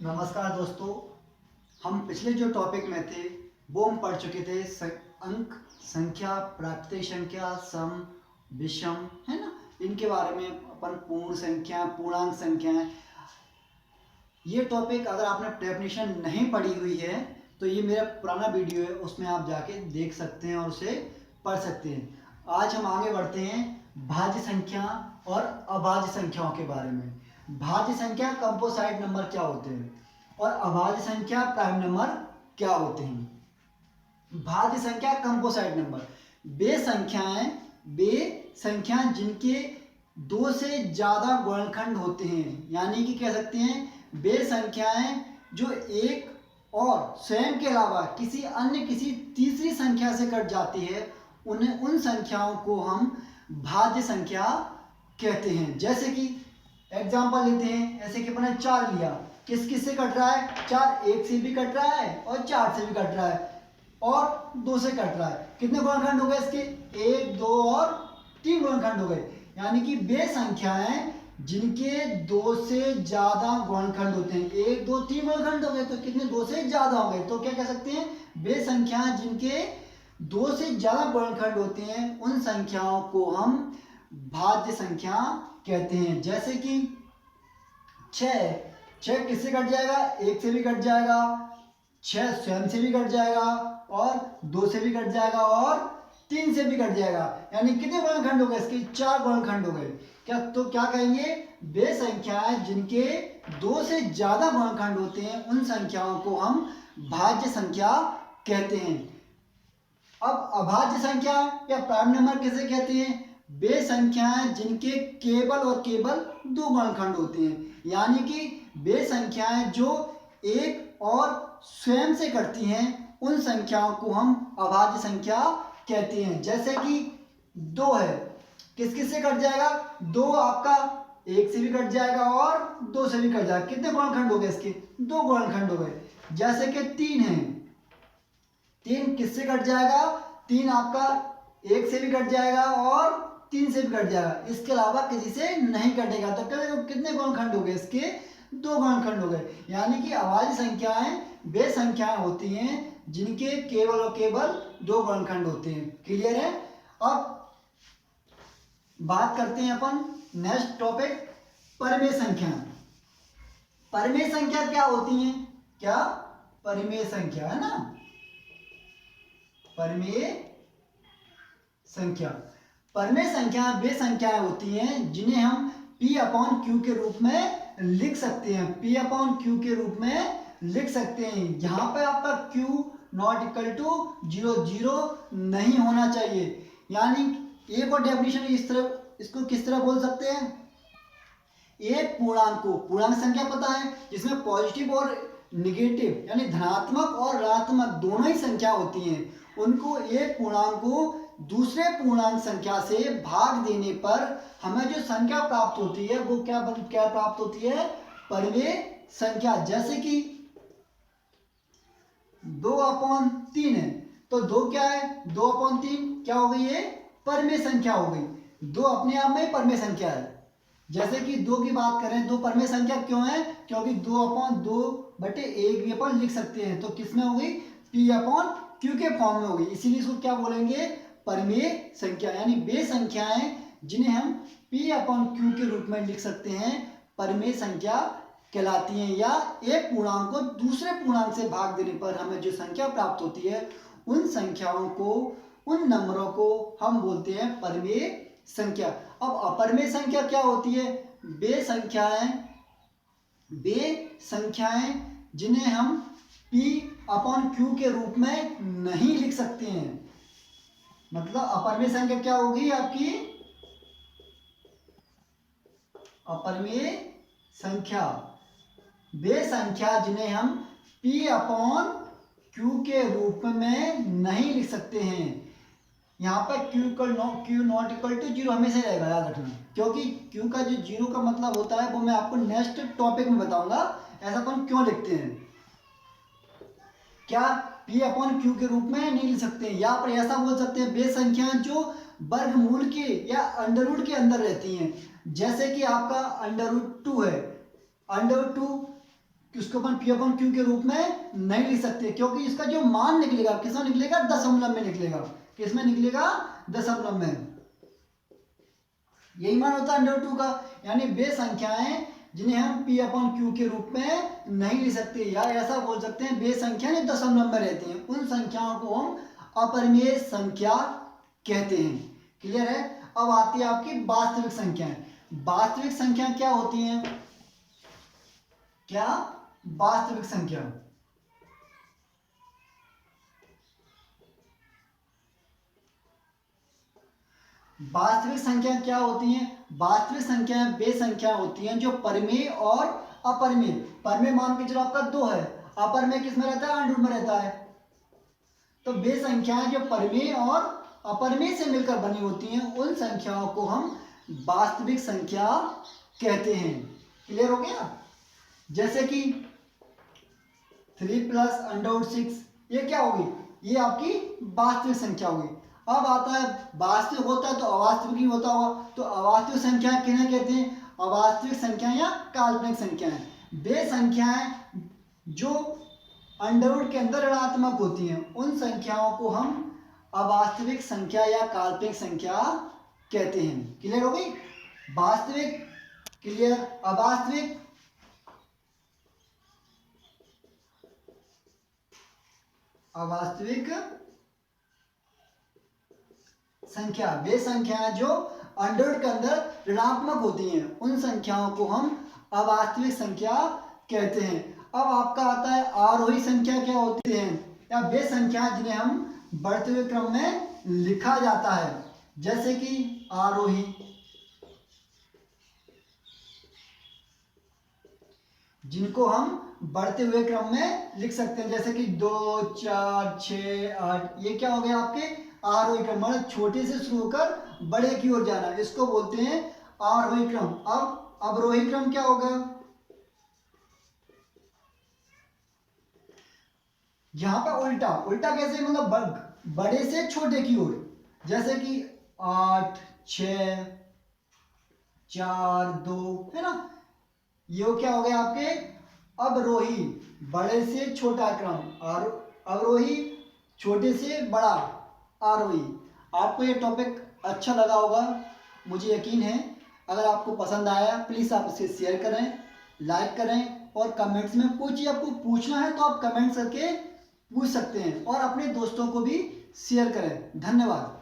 नमस्कार दोस्तों। हम पिछले जो टॉपिक में थे वो हम पढ़ चुके थे अंक, संख्या, प्राकृतिक संख्या, सम, विषम, है ना। इनके बारे में अपन पूर्ण संख्या, पूर्णांक संख्याएं, ये टॉपिक अगर आपने डेफिनेशन नहीं पढ़ी हुई है तो ये मेरा पुराना वीडियो है, उसमें आप जाके देख सकते हैं और उसे पढ़ सकते हैं। आज हम आगे बढ़ते हैं भाज्य संख्या और अभाज्य संख्याओं के बारे में। भाज्य संख्या कंपोजिट नंबर क्या होते हैं और अभाज्य संख्या प्राइम नंबर क्या होते हैं। भाज्य संख्या कंपोजिट नंबर वे संख्याएं जिनके दो से ज्यादा गुणनखंड होते हैं, यानी कि कह सकते हैं वे संख्याएं जो एक और स्वयं के अलावा किसी तीसरी संख्या से कट जाती है, उन संख्याओं को हम भाज्य संख्या कहते हैं। जैसे कि एग्जांपल लेते हैं, ऐसे कि अपने 4 लिया, किस किस से कट रहा है? 4 1 से भी कट रहा है और 4 से भी कट रहा है और 2 से कट रहा है। कितने गुणनखंड हो गए इसके? 1, 2 और 3 गुणनखंड हो गए। यानी कि वे संख्याएं जिनके 2 से ज्यादा गुणनखंड होते हैं, 1, 2, 3 गुणनखंड हो गए तो कितने? 2 से ज्यादा हो गए, तो क्या कह सकते हैं? वे संख्याएं जिनके 2 से ज्यादा गुणनखंड होते हैं, उन संख्याओं को हम भाज्य संख्या कहते हैं। जैसे कि 6 किससे कट जाएगा? 1 से भी कट जाएगा, 6 स्वयं से भी कट जाएगा और 2 से भी कट जाएगा और 3 से भी कट जाएगा। यानी कितने गुणनखंड हो गए इसके? 4 गुणनखंड हो गए। क्या कहेंगे? वे संख्याएं जिनके 2 से ज्यादा गुणनखंड होते हैं, उन संख्याओं को हम भाज्य संख्या कहते हैं। अब अभाज्य संख्या या प्राइम नंबर किसे कहते हैं? वे संख्याएं जिनके केवल और केवल 2 गुणनखंड होते हैं, यानी कि वे संख्याएं जो एक और स्वयं से कटती हैं, उन संख्याओं को हम अभाज्य संख्या कहते हैं। जैसे कि 2 है, किस किस से कट जाएगा? 2 आपका 1 से भी कट जाएगा और 2 से भी कट जाएगा। कितने गुणनखंड हो गए इसके? 2 गुणनखंड हो गए। जैसे कि 3 है, 3 किससे कट जाएगा? 3 आपका 1 से भी कट जाएगा और 3 से भी कट जाएगा, इसके अलावा किसी से नहीं कटेगा। तो कितने गुणनखंड हो गए इसके? 2 गुणनखंड हो गए। यानी कि अभाज्य संख्याएं वे संख्याएं होती हैं जिनके केवल और केवल 2 गुणनखंड होते हैं। क्लियर है? अब बात करते हैं अपन नेक्स्ट टॉपिक, परिमेय संख्या। परिमेय संख्या क्या होती है? क्या? परिमेय संख्या, है ना। परिमेय संख्या वे संख्याएं होती हैं जिन्हें हम P/Q के रूप में लिख सकते हैं। P/Q के रूप में लिख सकते हैं। यहाँ पे आपका Q ≠ 0, 0 नहीं होना चाहिए। यानी एक और डेफिनेशन इसको किस तरह बोल सकते हैं? एक पूर्णांक संख्या पता है जिसमें पॉजिटिव और निगेटिव यानी धनात्मक और ऋणात्मक दोनों ही संख्या होती हैं, उनको एक पूर्णांक को दूसरे पूर्णांक संख्या से भाग देने पर हमें जो संख्या प्राप्त होती है वो क्या प्राप्त होती है? परिमेय संख्या। जैसे कि 2/3 है, तो 2 क्या है? 2/3 क्या हो गई? ये परिमेय संख्या हो गई। 2 अपने आप में परिमेय संख्या है। जैसे कि 2 की बात करें, 2 परिमेय संख्या क्यों है? क्योंकि 2/2/1 भी अपन लिख सकते हैं। तो किसमें हो गई? P/Q के फॉर्म में हो गई, इसीलिए इसको क्या बोलेंगे? परिमेय संख्या। यानी वे संख्याएं जिन्हें हम P/Q के रूप में लिख सकते हैं, परिमेय संख्या कहलाती हैं। या एक पूर्णांक को दूसरे पूर्णांक से भाग देने पर हमें जो संख्या प्राप्त होती है, उन संख्याओं को, उन नंबरों को हम बोलते हैं परिमेय संख्या। अब अपरिमेय संख्या क्या होती है? वे संख्याएं जिन्हें हम P/Q के रूप में नहीं लिख सकते हैं। मतलब अपरिमेय संख्या क्या होगी आपकी? अपरिमेय संख्या वे संख्या जिन्हें हम P/Q के रूप में नहीं लिख सकते हैं। यहाँ पर Q ≠ 0 हमेशा रहेगा, याद रखना। क्योंकि Q का जो 0 का मतलब होता है वो मैं आपको नेक्स्ट टॉपिक में बताऊंगा, ऐसा अपन क्यों लिखते हैं। क्या P/Q के रूप में नहीं लिख सकते? यहाँ पर ऐसा बोल सकते हैं वे संख्याएं जो वर्गमूल के या अंडर रूट के अंदर रहती हैं। जैसे कि आपका √2 है, √2 कि उसको अपन P अपन Q के रूप में नहीं लिख सकते, क्योंकि इसका जो मान निकलेगा किसमें निकलेगा, दशमलव में निकलेगा। किसमें निकलेगा, दशमलव में। यही मान होता है √2 का। यानी वे संख्याएं जिन्हें हम P अपन Q के रूप में नहीं लिख सकते, या ऐसा बोल सकते हैं वे संख्याएं जो दशमलव में रहती हैं, उन संख्याओं को हम अपरिमेय संख्या कहते हैं। क्लियर है। अब आती है आपकी वास्तविक संख्याएं। वास्तविक संख्या क्या होती हैं, क्या, वास्तविक संख्या। वास्तविक संख्या क्या होती हैं, वास्तविक संख्याएं वे संख्या होती हैं जो परिमेय और अपरिमेय, परिमेय मान के चलो आपका 2 है, अपरिमेय किसमें रहता है, अंडर रूट में रहता है। तो वे संख्याएं जो परिमेय और अपरिमेय से मिलकर बनी होती हैं, उन संख्याओं को हम वास्तविक संख्या कहते हैं। क्लियर हो गया। जैसे कि 3 + √6, ये क्या होगी, ये आपकी वास्तविक संख्या होगी। अब आता है वास्तविक होता है तो अवास्तविक ही होता होगा, तो अवास्तविक संख्या किन्हें कहते हैं, अवास्तविक संख्या या काल्पनिक संख्याएं वे संख्याएं जो अंडरवुड के अंदर ऋणात्मक होती हैं, उन संख्याओं को हम अवास्तविक संख्या या काल्पनिक संख्या कहते हैं। क्लियर हो गई। वास्तविक, क्लियर, अवास्तविक, अवास्तविक संख्या वे संख्याएं जो अंडरवुड के अंदर ऋणात्मक होती हैं, उन संख्याओं को हम अवास्तविक संख्या कहते हैं। अब आपका आता है आरोही संख्या क्या होती है, या वे संख्या जिन्हें हम बढ़ते हुए क्रम में लिखा जाता है। जैसे कि आरोही, जिनको हम बढ़ते हुए क्रम में लिख सकते हैं, जैसे कि 2, 4, 6, 8, ये क्या हो गया आपके आरोही क्रम, मतलब छोटे से शुरू होकर बड़े की ओर जाना, इसको बोलते हैं आरोही क्रम। अब अवरोही क्रम क्या होगा, यहां पर उल्टा, उल्टा कैसे, मतलब बड़े से छोटे की ओर, जैसे कि 8, 6, 4, 2, है ना। ये क्या हो गया आपके अवरोही, बड़े से छोटा क्रम, और अवरोही छोटे से बड़ा, आरोही। आपको ये टॉपिक अच्छा लगा होगा, मुझे यकीन है। अगर आपको पसंद आया प्लीज़ आप इसे शेयर करें, लाइक करें, और कमेंट्स में कोई चीज़ आपको पूछना है तो आप कमेंट्स करके पूछ सकते हैं, और अपने दोस्तों को भी शेयर करें। धन्यवाद।